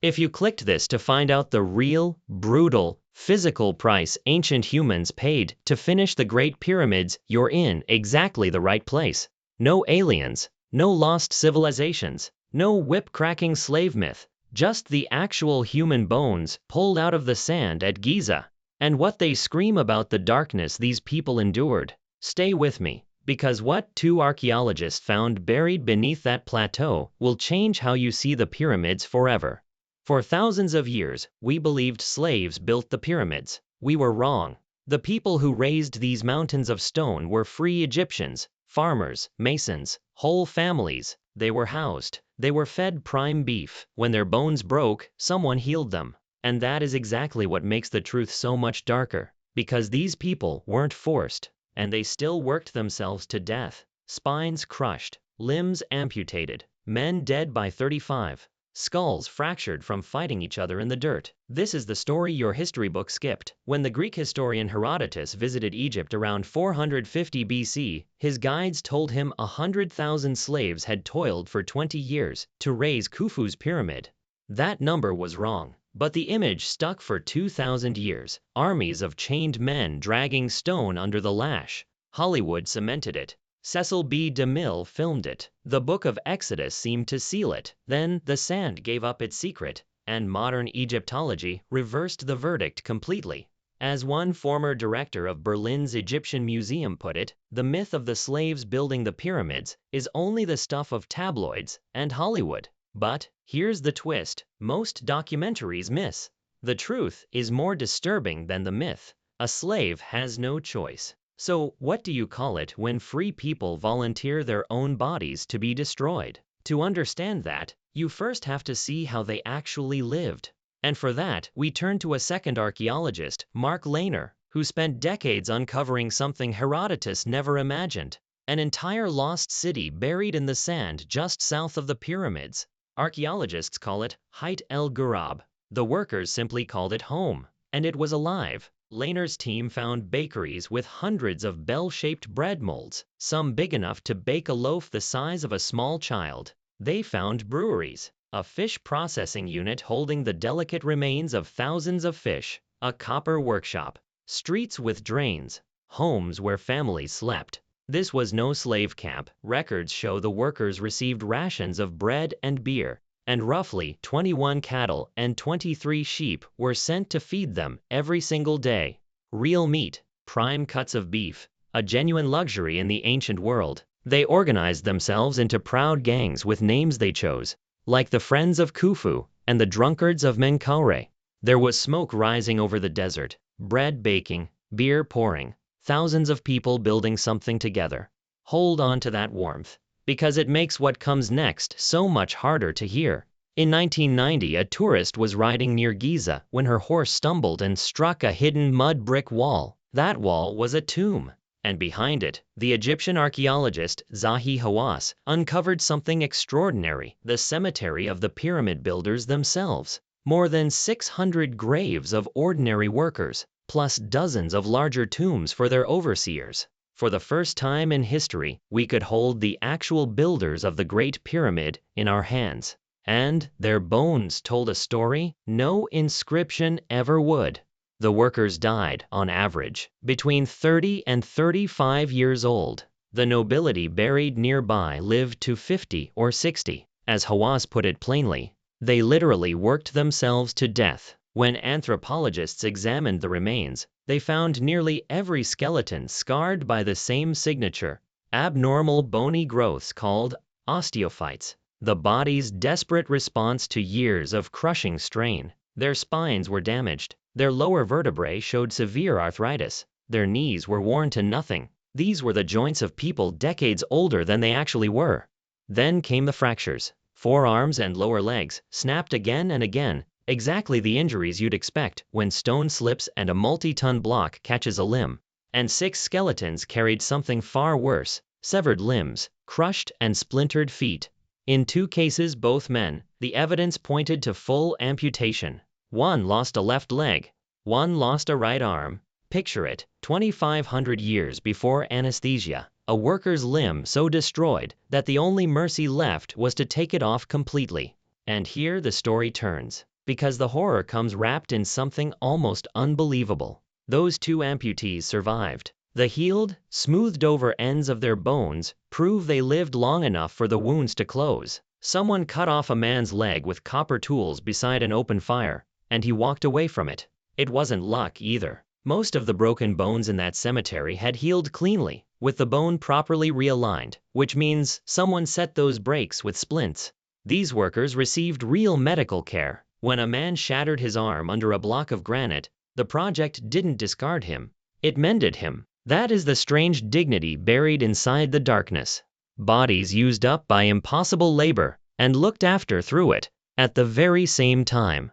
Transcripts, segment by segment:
If you clicked this to find out the real, brutal, physical price ancient humans paid to finish the Great Pyramids, you're in exactly the right place. No aliens, no lost civilizations, no whip-cracking slave myth, just the actual human bones pulled out of the sand at Giza. And what they scream about the darkness these people endured. Stay with me, because what two archaeologists found buried beneath that plateau will change how you see the pyramids forever. For thousands of years, we believed slaves built the pyramids. We were wrong. The people who raised these mountains of stone were free Egyptians, farmers, masons, whole families. They were housed. They were fed prime beef. When their bones broke, someone healed them. And that is exactly what makes the truth so much darker. Because these people weren't forced, and they still worked themselves to death. Spines crushed, limbs amputated, men dead by 35. Skulls fractured from fighting each other in the dirt. This is the story your history book skipped. When the Greek historian Herodotus visited Egypt around 450 BC, his guides told him 100,000 slaves had toiled for 20 years to raise Khufu's pyramid. That number was wrong, but the image stuck for 2,000 years. Armies of chained men dragging stone under the lash. Hollywood cemented it. Cecil B. DeMille filmed it. The Book of Exodus seemed to seal it. Then, the sand gave up its secret, and modern Egyptology reversed the verdict completely. As one former director of Berlin's Egyptian Museum put it, the myth of the slaves building the pyramids is only the stuff of tabloids and Hollywood. But, here's the twist, most documentaries miss. The truth is more disturbing than the myth. A slave has no choice. So, what do you call it when free people volunteer their own bodies to be destroyed? To understand that, you first have to see how they actually lived. And for that, we turn to a second archaeologist, Mark Lehner, who spent decades uncovering something Herodotus never imagined. An entire lost city buried in the sand just south of the pyramids. Archaeologists call it Hayt el Ghurab. The workers simply called it home. And it was alive. Lehner's team found bakeries with hundreds of bell-shaped bread molds, some big enough to bake a loaf the size of a small child. They found breweries, a fish processing unit holding the delicate remains of thousands of fish, a copper workshop, streets with drains, homes where families slept. This was no slave camp. Records show the workers received rations of bread and beer, and roughly 21 cattle and 23 sheep were sent to feed them every single day. Real meat, prime cuts of beef, a genuine luxury in the ancient world. They organized themselves into proud gangs with names they chose, like the Friends of Khufu and the Drunkards of Menkaure. There was smoke rising over the desert, bread baking, beer pouring, thousands of people building something together. Hold on to that warmth, because it makes what comes next so much harder to hear. In 1990, a tourist was riding near Giza when her horse stumbled and struck a hidden mud brick wall. That wall was a tomb, and behind it, the Egyptian archaeologist Zahi Hawass uncovered something extraordinary: the cemetery of the pyramid builders themselves. More than 600 graves of ordinary workers, plus dozens of larger tombs for their overseers. For the first time in history, we could hold the actual builders of the Great Pyramid in our hands. And their bones told a story no inscription ever would. The workers died, on average, between 30 and 35 years old. The nobility buried nearby lived to 50 or 60. As Hawass put it plainly, they literally worked themselves to death. When anthropologists examined the remains, they found nearly every skeleton scarred by the same signature: abnormal bony growths called osteophytes, the body's desperate response to years of crushing strain. Their spines were damaged, their lower vertebrae showed severe arthritis, their knees were worn to nothing. These were the joints of people decades older than they actually were. Then came the fractures. Forearms and lower legs snapped again and again, exactly the injuries you'd expect when stone slips and a multi-ton block catches a limb. And 6 skeletons carried something far worse: severed limbs, crushed and splintered feet. In 2 cases, both men, the evidence pointed to full amputation. One lost a left leg, one lost a right arm. Picture it, 2,500 years before anesthesia, a worker's limb so destroyed that the only mercy left was to take it off completely. And here the story turns, because the horror comes wrapped in something almost unbelievable. Those two amputees survived. The healed, smoothed-over ends of their bones prove they lived long enough for the wounds to close. Someone cut off a man's leg with copper tools beside an open fire, and he walked away from it. It wasn't luck either. Most of the broken bones in that cemetery had healed cleanly, with the bone properly realigned, which means someone set those breaks with splints. These workers received real medical care. When a man shattered his arm under a block of granite, the project didn't discard him, it mended him. That is the strange dignity buried inside the darkness. Bodies used up by impossible labor, and looked after through it, at the very same time.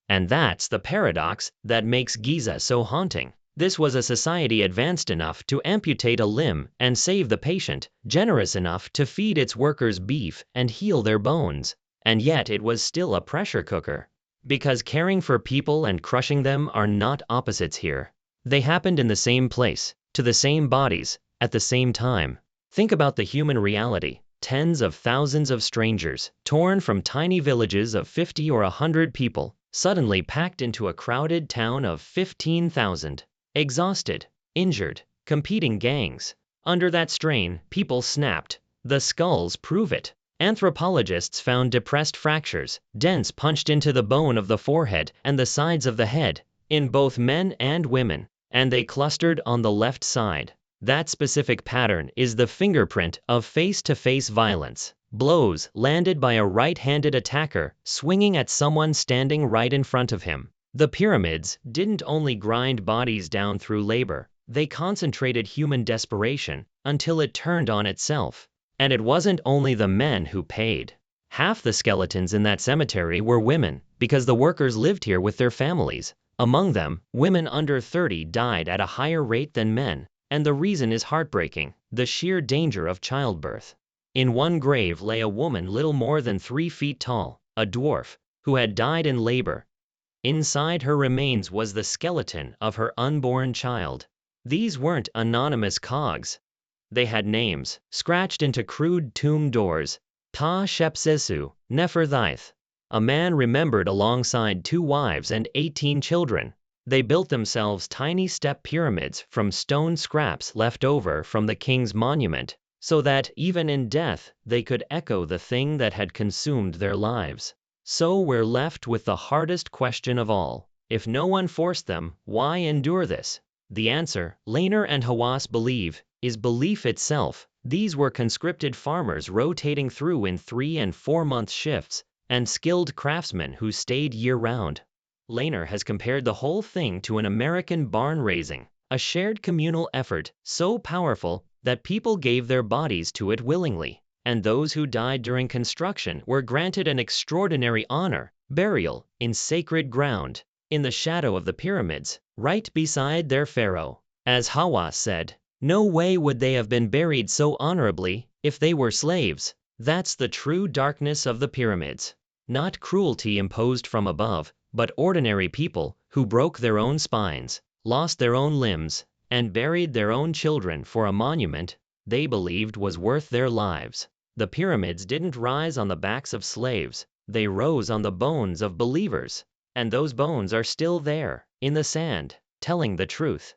And that's the paradox that makes Giza so haunting. This was a society advanced enough to amputate a limb and save the patient, generous enough to feed its workers beef and heal their bones. And yet it was still a pressure cooker. Because caring for people and crushing them are not opposites here. They happened in the same place, to the same bodies, at the same time. Think about the human reality. Tens of thousands of strangers, torn from tiny villages of 50 or 100 people, suddenly packed into a crowded town of 15,000. Exhausted, injured, competing gangs. Under that strain, people snapped. The skulls prove it. Anthropologists found depressed fractures, dents punched into the bone of the forehead and the sides of the head, in both men and women, and they clustered on the left side. That specific pattern is the fingerprint of face-to-face violence. Blows landed by a right-handed attacker, swinging at someone standing right in front of him. The pyramids didn't only grind bodies down through labor, they concentrated human desperation until it turned on itself. And it wasn't only the men who paid. Half the skeletons in that cemetery were women, because the workers lived here with their families. Among them, women under 30 died at a higher rate than men, and the reason is heartbreaking: the sheer danger of childbirth. In one grave lay a woman little more than 3 feet tall, a dwarf, who had died in labor. Inside her remains was the skeleton of her unborn child. These weren't anonymous cogs. They had names, scratched into crude tomb doors. Ta Shepsesu, Neferthyth. A man remembered alongside 2 wives and 18 children. They built themselves tiny step pyramids from stone scraps left over from the king's monument, so that, even in death, they could echo the thing that had consumed their lives. So we're left with the hardest question of all. If no one forced them, why endure this? The answer, Laner and Hawass believe, is belief itself. These were conscripted farmers rotating through in 3- and 4-month shifts, and skilled craftsmen who stayed year-round. Laner has compared the whole thing to an American barn raising, a shared communal effort so powerful that people gave their bodies to it willingly. And those who died during construction were granted an extraordinary honor, burial in sacred ground, in the shadow of the pyramids, right beside their pharaoh. As Hawass said, no way would they have been buried so honorably if they were slaves. That's the true darkness of the pyramids. Not cruelty imposed from above, but ordinary people who broke their own spines, lost their own limbs, and buried their own children for a monument they believed was worth their lives. The pyramids didn't rise on the backs of slaves, they rose on the bones of believers. And those bones are still there, in the sand, telling the truth.